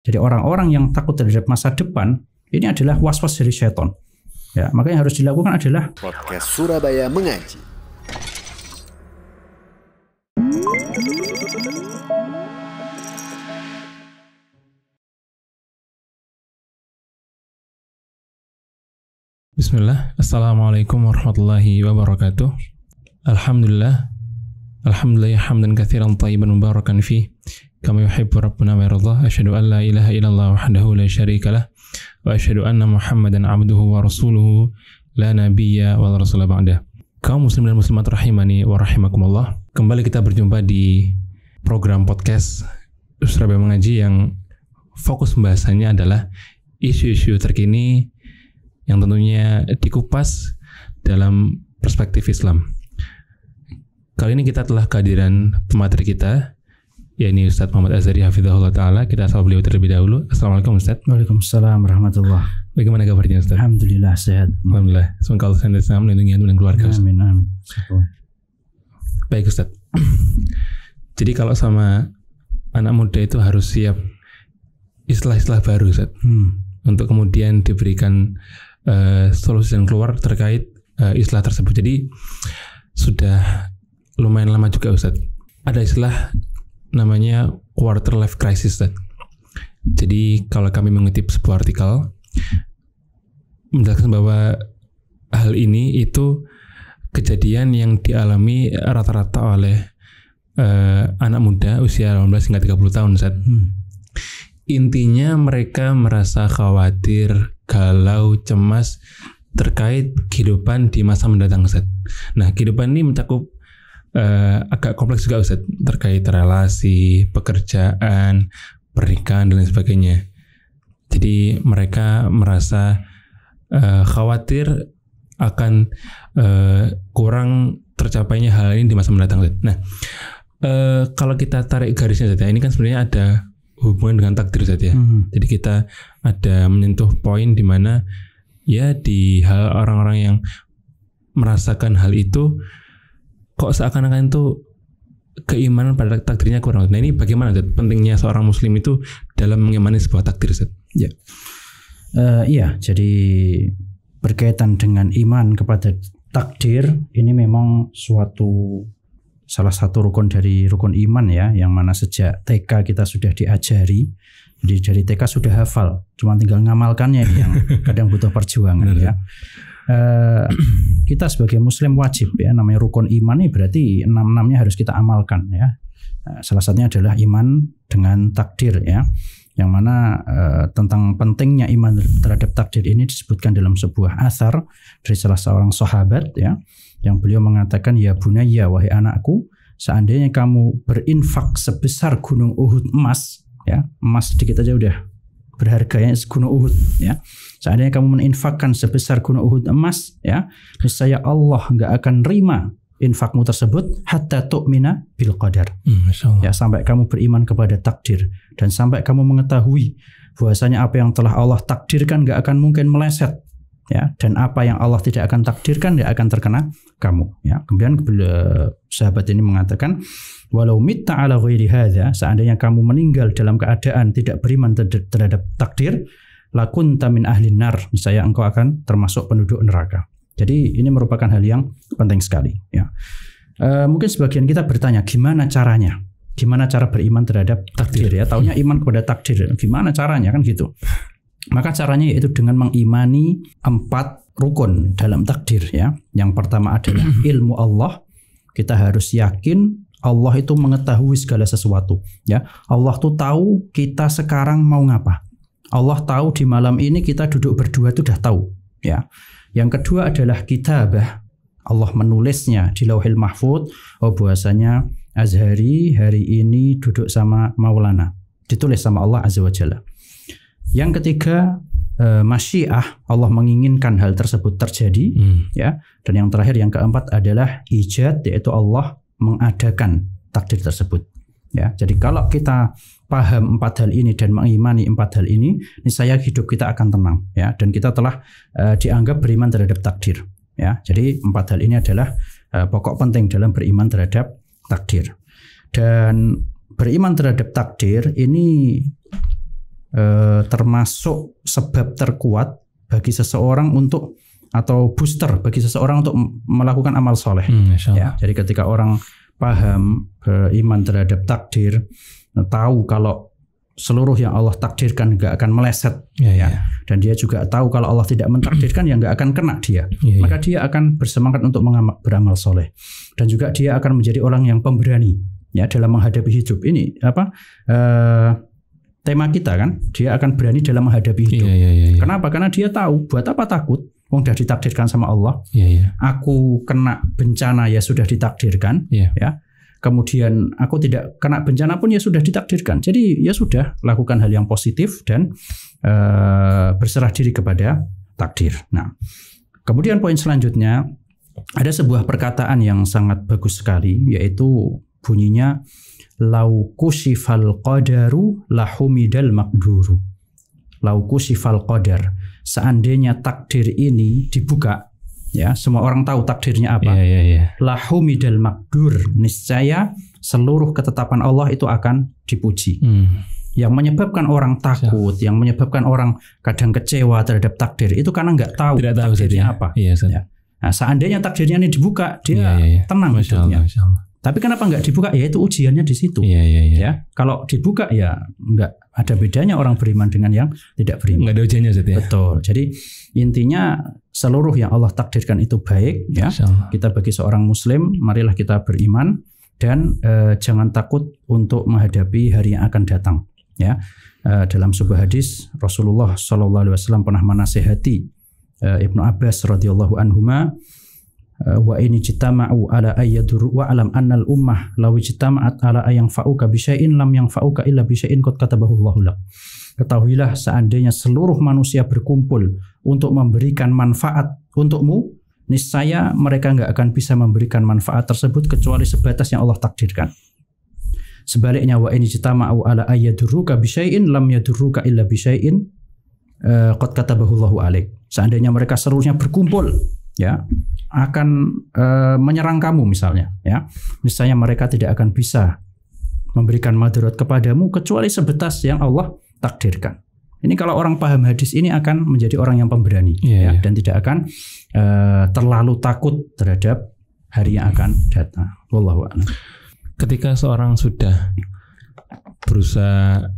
Jadi orang-orang yang takut terhadap masa depan ini adalah was-was dari syaitan. Ya, maka yang harus dilakukan adalah Podcast Surabaya Mengaji. Bismillah, Assalamualaikum warahmatullahi wabarakatuh. Alhamdulillah hamdan katsiran thayyiban mubarakan fih kama yuhibbu rabbuna wa yardah. Asyhadu an la ilaha illallah wahdahu la syarika lah wa asyhadu anna Muhammadan abduhu wa rasuluhu la nabiyya wa la rasula ba'dah. Kaum muslim dan muslimat rahimani wa rahimakumullah. Kembali kita berjumpa di program podcast Surabaya Mengaji yang fokus pembahasannya adalah isu-isu terkini yang tentunya dikupas dalam perspektif Islam. Kali ini kita telah kehadiran pemateri kita, yakni Ustadz Muhammad Azhari Hafizahullah Ta'ala. Kita sapa beliau terlebih dahulu. Assalamualaikum Ustadz. Waalaikumsalam warahmatullahi. Bagaimana kabarnya Ustadz? Alhamdulillah sehat. Alhamdulillah. Semoga Allah senantiasa melindungi dan keluarga. Amin. Baik Ustadz. Jadi kalau sama anak muda itu harus siap istilah-istilah baru Ustadz. Untuk kemudian diberikan solusi dan keluar terkait istilah tersebut. Jadi sudah lumayan lama juga Ustadz. Ada istilah namanya quarter life crisis Ustadz. Jadi kalau kami mengutip sebuah artikel menjelaskan bahwa hal ini itu kejadian yang dialami rata-rata oleh anak muda usia 18 hingga 30 tahun Ustadz. Intinya mereka merasa khawatir, galau, cemas terkait kehidupan di masa mendatang Ustadz. Nah, kehidupan ini mencakup agak kompleks juga Ustadz, terkait relasi, pekerjaan, pernikahan dan lain sebagainya. Jadi mereka merasa khawatir akan kurang tercapainya hal ini di masa mendatang Ustadz. Nah, kalau kita tarik garisnya Ustadz, ini kan sebenarnya ada hubungan dengan takdir saja. Jadi kita ada menyentuh poin di mana ya di hal orang-orang yang merasakan hal itu kok seakan-akan itu keimanan pada takdirnya kurang. Nah ini bagaimana Zat, pentingnya seorang muslim itu dalam mengimani sebuah takdir Zat? Ya. Iya, jadi berkaitan dengan iman kepada takdir ini memang salah satu rukun dari rukun iman ya, yang mana sejak TK kita sudah diajari. Jadi dari TK sudah hafal, cuma tinggal ngamalkannya yang kadang butuh perjuangan ya. Kita sebagai muslim wajib ya, namanya rukun iman ini berarti 6-6-nya harus kita amalkan ya. Salah satunya adalah iman dengan takdir ya, yang mana tentang pentingnya iman terhadap takdir ini disebutkan dalam sebuah athar dari salah seorang sahabat ya, yang beliau mengatakan, ya bunayya, wahai anakku, seandainya kamu berinfak sebesar gunung Uhud emas ya, emas sedikit aja udah berharganya gunung Uhud ya, seandainya kamu menginfakkan sebesar gunung Uhud emas ya, niscaya Allah nggak akan terima infakmu tersebut hatta tu'mina bil qadar ya, sampai kamu beriman kepada takdir dan sampai kamu mengetahui bahwasanya apa yang telah Allah takdirkan nggak akan mungkin meleset ya, dan apa yang Allah tidak akan takdirkan tidak akan terkena kamu ya. Kemudian sahabat ini mengatakan, walau mitta ala ghairi hadza, seandainya kamu meninggal dalam keadaan tidak beriman terhadap takdir, lakunta min ahlin nar, niscaya engkau akan termasuk penduduk neraka. Jadi ini merupakan hal yang penting sekali ya. Mungkin sebagian kita bertanya, gimana caranya? Gimana cara beriman terhadap takdir ya? Taunya iman kepada takdir, gimana caranya kan gitu. Maka caranya yaitu dengan mengimani 4 rukun dalam takdir ya. Yang pertama adalah ilmu Allah. Kita harus yakin Allah itu mengetahui segala sesuatu ya. Allah tuh tahu kita sekarang mau ngapa. Allah tahu di malam ini kita duduk berdua itu udah tahu ya. Yang kedua adalah kitabah. Allah menulisnya di Lauhil Mahfuz. Oh bahwasanya Azhari hari ini duduk sama Maulana. Ditulis sama Allah Azza wa Jalla. Yang ketiga masyiah, Allah menginginkan hal tersebut terjadi ya. Dan yang terakhir yang keempat adalah ijad, yaitu Allah mengadakan takdir tersebut ya. Jadi kalau kita paham 4 hal ini dan mengimani 4 hal ini, niscaya hidup kita akan tenang ya, dan kita telah dianggap beriman terhadap takdir ya. Jadi 4 hal ini adalah pokok penting dalam beriman terhadap takdir. Dan beriman terhadap takdir ini termasuk sebab terkuat bagi seseorang untuk, atau booster bagi seseorang untuk melakukan amal soleh. Ya, jadi ketika orang paham, beriman terhadap takdir, tahu kalau seluruh yang Allah takdirkan nggak akan meleset, dan dia juga tahu kalau Allah tidak mentakdirkan ya nggak akan kena dia, maka dia akan bersemangat untuk beramal soleh, dan juga dia akan menjadi orang yang pemberani ya dalam menghadapi hidup. Ini tema kita kan, dia akan berani dalam menghadapi hidup. Kenapa? Karena dia tahu buat apa takut. Wong sudah ditakdirkan sama Allah. Aku kena bencana ya sudah ditakdirkan. Ya. Kemudian aku tidak kena bencana pun ya sudah ditakdirkan. Jadi ya sudah, lakukan hal yang positif dan berserah diri kepada takdir. Nah, kemudian poin selanjutnya, ada sebuah perkataan yang sangat bagus sekali, yaitu bunyinya lau kushifal qadaru lahumidal maqduru. Lau kushifal qadar. Seandainya takdir ini dibuka, ya semua orang tahu takdirnya apa. Lahumidal maqdur, niscaya seluruh ketetapan Allah itu akan dipuji. Yang menyebabkan orang takut, yang menyebabkan orang kadang kecewa terhadap takdir itu karena nggak tahu takdirnya apa. Nah, seandainya takdirnya ini dibuka, dia tenang hidupnya. Tapi kenapa nggak dibuka? Ya itu ujiannya di situ. Ya, kalau dibuka ya nggak ada bedanya orang beriman dengan yang tidak beriman. Nggak ada ujiannya, ya? Betul. Jadi intinya seluruh yang Allah takdirkan itu baik. Ya, kita bagi seorang Muslim, marilah kita beriman dan jangan takut untuk menghadapi hari yang akan datang. Ya, dalam sebuah hadis Rasulullah SAW pernah menasihati Ibnu Abbas radhiyallahu anhuma, wa ini jitama'u ala ayyadur wa alam annal ummah law jitama'at ala ayang fa'uka bisyai'in lam yang fa'uka illa bisyai'in qad katabahu Allahu lak. Ketahuilah, seandainya seluruh manusia berkumpul untuk memberikan manfaat untukmu, niscaya mereka enggak akan bisa memberikan manfaat tersebut kecuali sebatas yang Allah takdirkan. Sebaliknya, wa ini jitama'u ala ayyadurruka bisyai'in lam yadurruka illa bisyai'in qad katabahu Allahu alaik. Seandainya mereka seluruhnya berkumpul, ya, akan menyerang kamu misalnya, ya, misalnya mereka tidak akan bisa memberikan madarat kepadamu kecuali sebatas yang Allah takdirkan. Ini kalau orang paham hadis ini akan menjadi orang yang pemberani, dan tidak akan terlalu takut terhadap hari yang akan datang. Wallahu a'lam. Ketika seorang sudah berusaha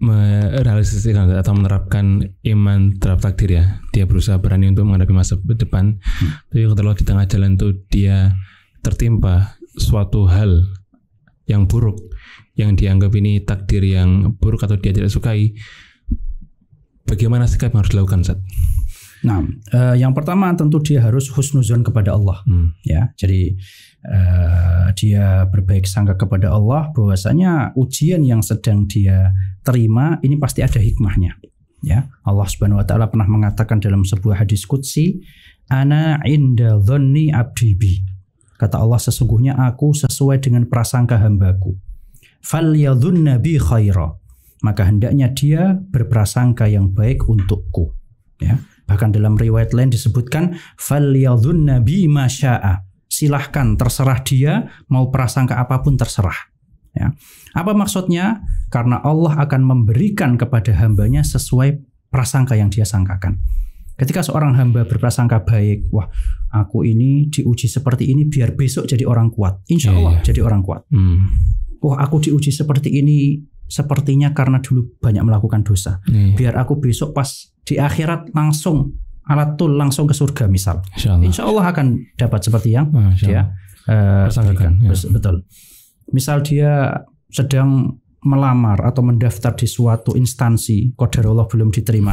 merealisasikan atau menerapkan iman terhadap takdir, ya, dia berusaha berani untuk menghadapi masa depan. Tapi kalau di tengah jalan itu dia tertimpa suatu hal yang buruk, yang dianggap ini takdir yang buruk atau dia tidak sukai, bagaimana sikap yang harus dilakukan, Ustaz? Nah, yang pertama tentu dia harus husnuzon kepada Allah. Ya, jadi dia berbaik sangka kepada Allah bahwasanya ujian yang sedang dia terima ini pasti ada hikmahnya. Ya, Allah Subhanahu wa taala pernah mengatakan dalam sebuah hadis qudsi, ana inda dhanni abdi bi. Kata Allah, sesungguhnya aku sesuai dengan prasangka hambaku. Falyadhunna bi khaira. Maka hendaknya dia berprasangka yang baik untukku. Ya. Bahkan dalam riwayat lain disebutkan falyadhunna bi ma syaa. Silahkan, terserah dia mau prasangka apapun terserah. Ya. Apa maksudnya? Karena Allah akan memberikan kepada hambanya sesuai prasangka yang dia sangkakan. Ketika seorang hamba berprasangka baik, wah aku ini diuji seperti ini biar besok jadi orang kuat. Insya Allah jadi orang kuat. Wah aku diuji seperti ini sepertinya karena dulu banyak melakukan dosa. Biar aku besok pas di akhirat langsung alatul langsung ke surga misal. Insya Allah akan dapat seperti yang dia persangkakan. Betul. Misal dia sedang melamar atau mendaftar di suatu instansi, qadarullah belum diterima,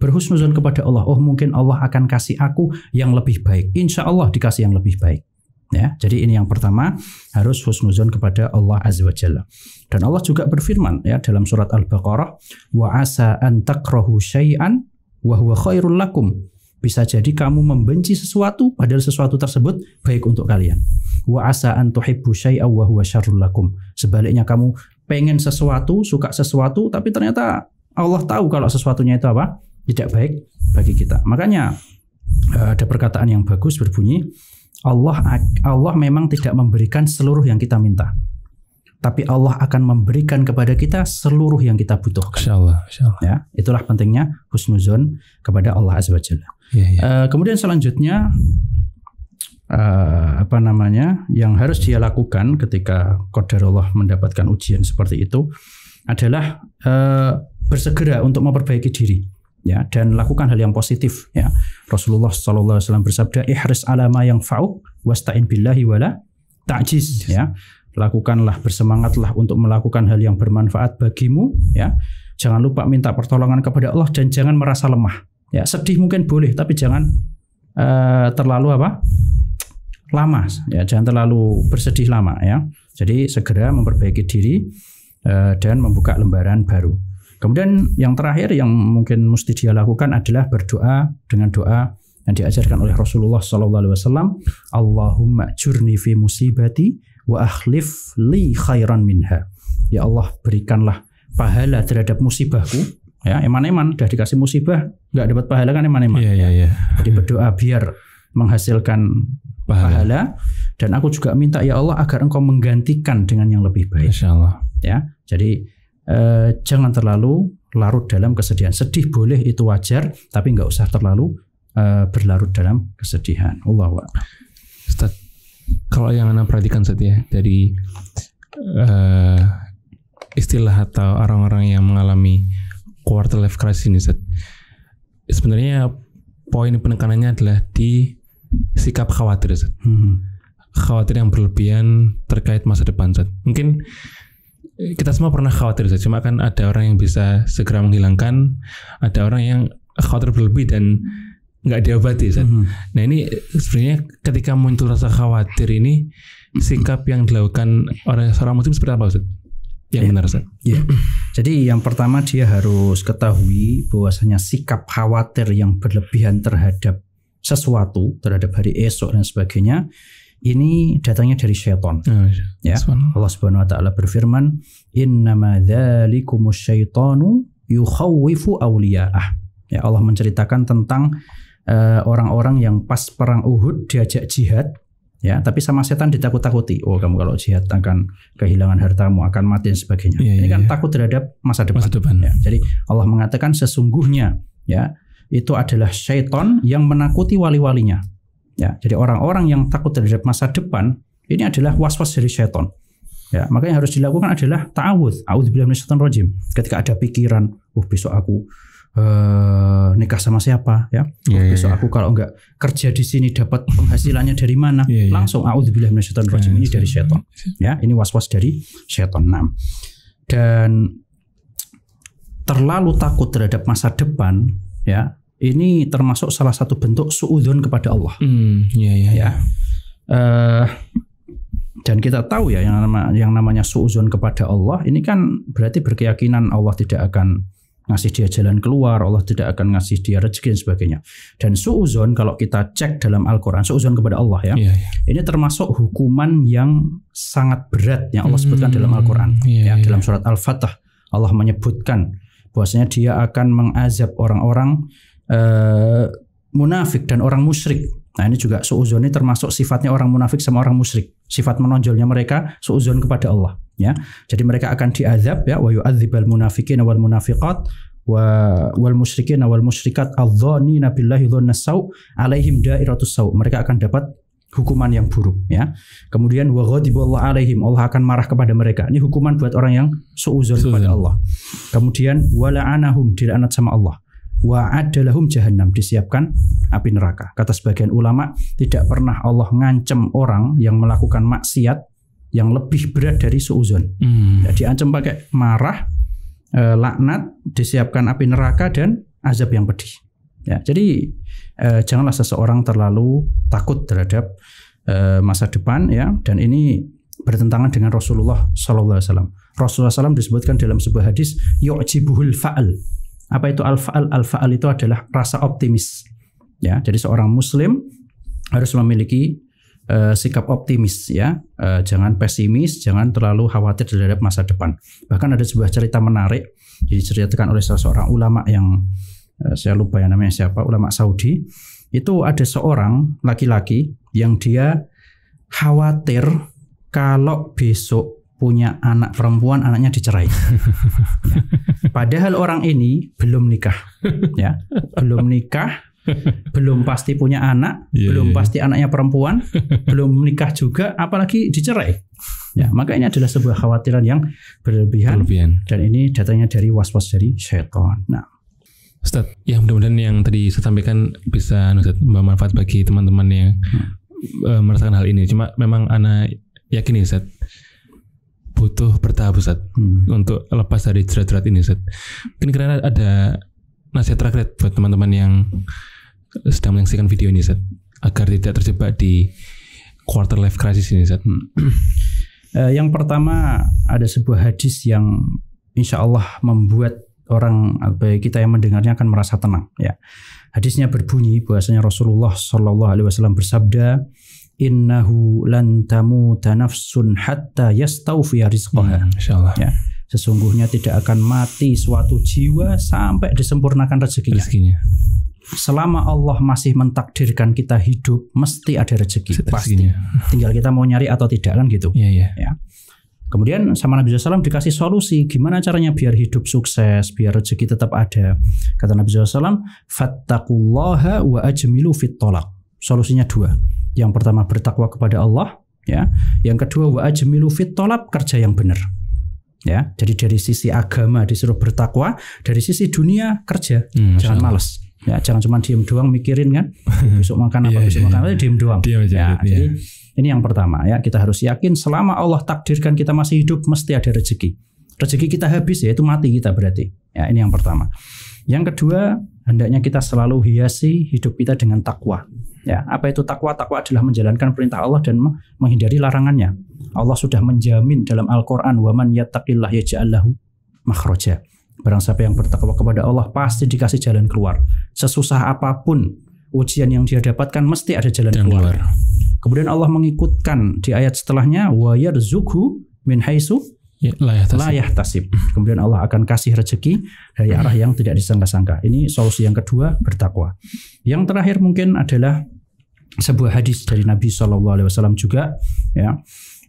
berhusnuzon kepada Allah, oh mungkin Allah akan kasih aku yang lebih baik. Insya Allah dikasih yang lebih baik. Ya, jadi ini yang pertama, harus husnuzon kepada Allah Azza wa Jalla. Dan Allah juga berfirman ya dalam surat Al-Baqarah, wa asa an takrahu syai'an wa huwa khairul lakum. Bisa jadi kamu membenci sesuatu padahal sesuatu tersebut baik untuk kalian. Wa asa an tuhibbu syai'an wa huwa syarrul lakum. Sebaliknya kamu pengen sesuatu, suka sesuatu, tapi ternyata Allah tahu kalau sesuatunya itu apa? Tidak baik bagi kita. Makanya ada perkataan yang bagus berbunyi, Allah memang tidak memberikan seluruh yang kita minta. tapi Allah akan memberikan kepada kita seluruh yang kita butuhkan. Insyaallah. Ya, itulah pentingnya husnuzon kepada Allah Azza wa Jalla. Kemudian selanjutnya yang harus dia lakukan ketika qadarullah mendapatkan ujian seperti itu adalah bersegera untuk memperbaiki diri, ya, dan lakukan hal yang positif, ya. Rasulullah SAW bersabda, ihris ala ma yanfa'uk wasta'in billahi wala ta'jiz, ya. Lakukanlah, bersemangatlah untuk melakukan hal yang bermanfaat bagimu, ya. Jangan lupa minta pertolongan kepada Allah dan jangan merasa lemah, ya. Sedih mungkin boleh, tapi jangan terlalu lama, ya. Jangan terlalu bersedih lama, ya. Jadi segera memperbaiki diri dan membuka lembaran baru. Kemudian yang terakhir yang mungkin mesti dia lakukan adalah berdoa dengan doa yang diajarkan oleh Rasulullah SAW. Allahumma jurni fi musibati wa akhlif li khairan minha. Ya Allah, berikanlah pahala terhadap musibahku. Ya, eman-eman udah dikasih musibah nggak dapat pahala kan eman-eman. Jadi berdoa biar menghasilkan pahala, dan aku juga minta ya Allah agar engkau menggantikan dengan yang lebih baik. Insyaallah. Ya, jadi jangan terlalu larut dalam kesedihan. Sedih boleh, itu wajar, tapi nggak usah terlalu berlarut dalam kesedihan. Allahu a'lam. Ustaz, kalau yang Anda perhatikan setia dari istilah atau orang-orang yang mengalami quarter life crisis ini, Ustaz, sebenarnya poin penekanannya adalah di sikap khawatir, Ustaz. Khawatir yang berlebihan terkait masa depan, Ustaz. Mungkin kita semua pernah khawatir, Ustaz. Cuma kan ada orang yang bisa segera menghilangkan, ada orang yang khawatir berlebih dan nggak diobati, Ustaz. Nah ini sebenarnya ketika muncul rasa khawatir ini, sikap yang dilakukan oleh seorang muslim seperti apa, Ustaz? Yang benar, Ustaz? Ya. Jadi yang pertama dia harus ketahui bahwasanya sikap khawatir yang berlebihan terhadap sesuatu, terhadap hari esok dan sebagainya, ini datangnya dari syaitan. Ya. Allah Subhanahu wa taala berfirman, "Innama dzalikumus syaitanu yukhawwifu awliya'ah." Ya, Allah menceritakan tentang orang-orang yang pas perang Uhud diajak jihad, ya, tapi sama setan ditakut-takuti. Oh, kamu kalau jihad akan kehilangan hartamu, akan mati dan sebagainya. Ini kan takut terhadap masa depan. Ya, jadi Allah mengatakan sesungguhnya, ya, itu adalah syaitan yang menakuti wali-walinya. Ya, jadi orang-orang yang takut terhadap masa depan ini adalah was-was dari syaitan. Ya, maka yang harus dilakukan adalah ta'awudz. A'udzubillahi minasyaitonir rajim. Ketika ada pikiran, besok aku nikah sama siapa, ya? Besok aku kalau enggak kerja di sini dapat penghasilannya dari mana? Langsung a'udzubillahi minasyaitonir rajim. Ini dari syaitan. Ya, ini was-was dari syaitan. Dan terlalu takut terhadap masa depan, ya, ini termasuk salah satu bentuk suudzon kepada Allah. Dan kita tahu ya yang namanya suudzon kepada Allah ini kan berarti berkeyakinan Allah tidak akan ngasih dia jalan keluar, Allah tidak akan ngasih dia rezeki dan sebagainya. Dan suudzon kalau kita cek dalam Al-Quran, suudzon kepada Allah, ya, ini termasuk hukuman yang sangat berat yang Allah sebutkan dalam Al-Quran. Dalam surat Al-Fatah Allah menyebutkan bahwasanya dia akan mengazab orang-orang munafik dan orang musyrik. Nah ini juga suudzon ini termasuk sifatnya orang munafik sama orang musyrik. Sifat menonjolnya mereka suudzon kepada Allah. Ya, jadi mereka akan diazab, ya, wa yu'adzibal munafiqina wal munafiqat wal musyrikina wal musyrikat adh-dhannina billahi dhannas sau alaihim dairatus sau. Mereka akan dapat hukuman yang buruk, ya. Kemudian wa ghadiballahu alaihim, Allah akan marah kepada mereka. Ini hukuman buat orang yang suudzon kepada Allah. Kemudian wa la'anahum, dilaknat sama Allah. Wa adalahum jahannam, disiapkan api neraka. Kata sebagian ulama, tidak pernah Allah ngancam orang yang melakukan maksiat yang lebih berat dari suudzon. Ya, diancam pakai marah, laknat, disiapkan api neraka dan azab yang pedih. Ya, jadi janganlah seseorang terlalu takut terhadap masa depan, ya, dan ini bertentangan dengan Rasulullah SAW. Rasulullah SAW disebutkan dalam sebuah hadis, yu'jibuhul fa'al. Apa itu al-fa'al? Al-fa'al itu adalah rasa optimis. Ya, jadi seorang muslim harus memiliki sikap optimis, ya, jangan pesimis, jangan terlalu khawatir terhadap masa depan. Bahkan ada sebuah cerita menarik diceritakan oleh salah seorang ulama yang saya lupa ya namanya siapa, ulama Saudi. Itu ada seorang laki-laki yang dia khawatir kalau besok punya anak perempuan, anaknya dicerai. Ya. Padahal orang ini belum nikah, ya, belum nikah, belum pasti punya anak, belum pasti anaknya perempuan, belum nikah juga, apalagi dicerai. Ya, maka ini adalah sebuah khawatiran yang berlebihan. Dan ini datangnya dari was-was dari syaitan. Nah, Ustaz, ya mudah-mudahan yang tadi saya sampaikan bisa bermanfaat bagi teman-teman yang merasakan hal ini. Cuma memang anak yakin Ustaz, butuh bertahap Ustaz untuk lepas dari jerat-jerat ini Ustaz. Mungkin karena ada nasihat terakhir buat teman-teman yang sedang menyaksikan video ini Ustaz, agar tidak terjebak di quarter life crisis ini Ustaz. Yang pertama, ada sebuah hadis yang insya Allah membuat orang baik kita yang mendengarnya akan merasa tenang. Ya, hadisnya berbunyi bahwasanya Rasulullah Shallallahu Alaihi Wasallam bersabda, Innahu lan tamuta nafsun hatta yastawfiya rizqaha. Insyaallah. Ya, sesungguhnya tidak akan mati suatu jiwa sampai disempurnakan rezekinya. Selama Allah masih mentakdirkan kita hidup, mesti ada rezeki. Pasti. Tinggal kita mau nyari atau tidak, kan gitu. Ya. Kemudian sama Nabi SAW dikasih solusi gimana caranya biar hidup sukses, biar rezeki tetap ada. Kata Nabi SAW, fattaqullaha wa ajmilu fit thalaq. Solusinya dua. Yang pertama bertakwa kepada Allah, ya. Yang kedua wa ajmilu fit thalaq, kerja yang benar. Ya, jadi dari sisi agama disuruh bertakwa, dari sisi dunia kerja, jangan malas. Ya, jangan cuma diem doang mikirin kan, besok makan apa, besok makan apa, diem doang. Jadi ini yang pertama ya, kita harus yakin selama Allah takdirkan kita masih hidup mesti ada rezeki. Rezeki kita habis ya itu mati kita berarti. Ya, ini yang pertama. Yang kedua, hendaknya kita selalu hiasi hidup kita dengan takwa. Ya, apa itu takwa? Takwa adalah menjalankan perintah Allah dan menghindari larangannya. Allah sudah menjamin dalam Al-Qur'an, "Wa man yattaqillah yaj'al lahu makhraja." Barang siapa yang bertakwa kepada Allah pasti dikasih jalan keluar. Sesusah apapun ujian yang dia dapatkan mesti ada jalan keluar. Kemudian Allah mengikutkan di ayat setelahnya, wa yarzuqhu min haitsu la yahtasib. Kemudian Allah akan kasih rezeki dari arah yang tidak disangka-sangka. Ini solusi yang kedua, bertakwa. Yang terakhir mungkin adalah sebuah hadis dari Nabi SAW juga, ya.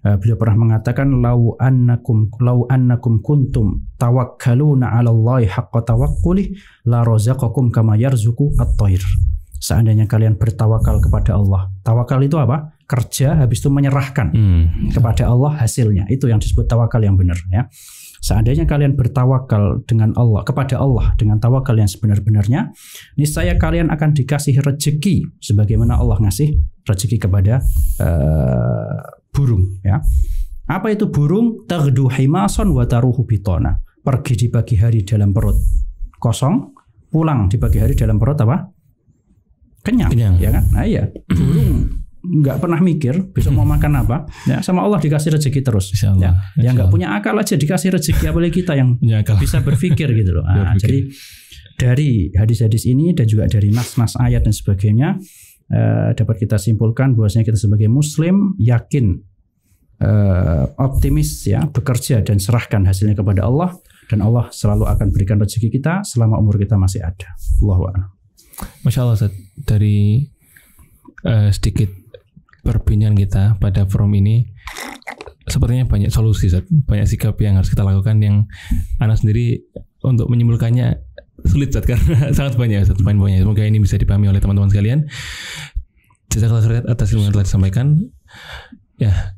Beliau pernah mengatakan, lau annakum kuntum tawakkaluna 'ala Allahi haqqa tawakkulih la razaqakum kama yarzuqu at-thair. Seandainya kalian bertawakal kepada Allah. Tawakal itu apa? Kerja habis itu menyerahkan kepada Allah hasilnya. Itu yang disebut tawakal yang benar, ya. Seandainya kalian bertawakal dengan Allah, kepada Allah dengan tawakal yang sebenar-benarnya, niscaya kalian akan dikasih rezeki sebagaimana Allah ngasih rezeki kepada burung, ya. Apa itu burung? Taghdu himason wa taruhu bitona. Pergi di pagi hari dalam perut kosong, pulang di pagi hari dalam perut apa? Kenyang. Ya kan? Nah iya, burung nggak pernah mikir besok mau makan apa, ya, sama Allah dikasih rezeki terus. Ya, yang nggak punya akal aja dikasih rezeki, apalagi kita yang bisa berpikir gitu loh. Nah, jadi dari hadis-hadis ini dan juga dari nas-nas ayat dan sebagainya, dapat kita simpulkan bahwasanya kita sebagai Muslim yakin, optimis, ya, bekerja dan serahkan hasilnya kepada Allah, dan Allah selalu akan berikan rezeki kita selama umur kita masih ada. Allahu a'lam. Masya Allah Ustaz, dari sedikit perbincangan kita pada forum ini sepertinya banyak solusi Ustaz, banyak sikap yang harus kita lakukan yang Ana sendiri untuk menyimpulkannya sulit Ustaz, karena sangat banyak Ustaz poin-poinnya. Semoga ini bisa dipahami oleh teman-teman sekalian. Jazakallahu khairan atas ilmu yang telah disampaikan. Ya,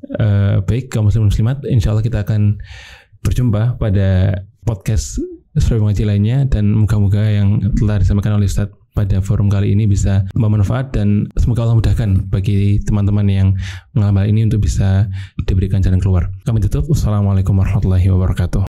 baik kaum muslim muslimat, insya Allah kita akan berjumpa pada podcast Surabaya Mengaji lainnya, dan moga-moga yang telah disampaikan oleh Ustaz pada forum kali ini bisa bermanfaat, dan semoga Allah mudahkan bagi teman-teman yang mengalami hal ini untuk bisa diberikan jalan keluar. Kami tutup. Wassalamualaikum warahmatullahi wabarakatuh.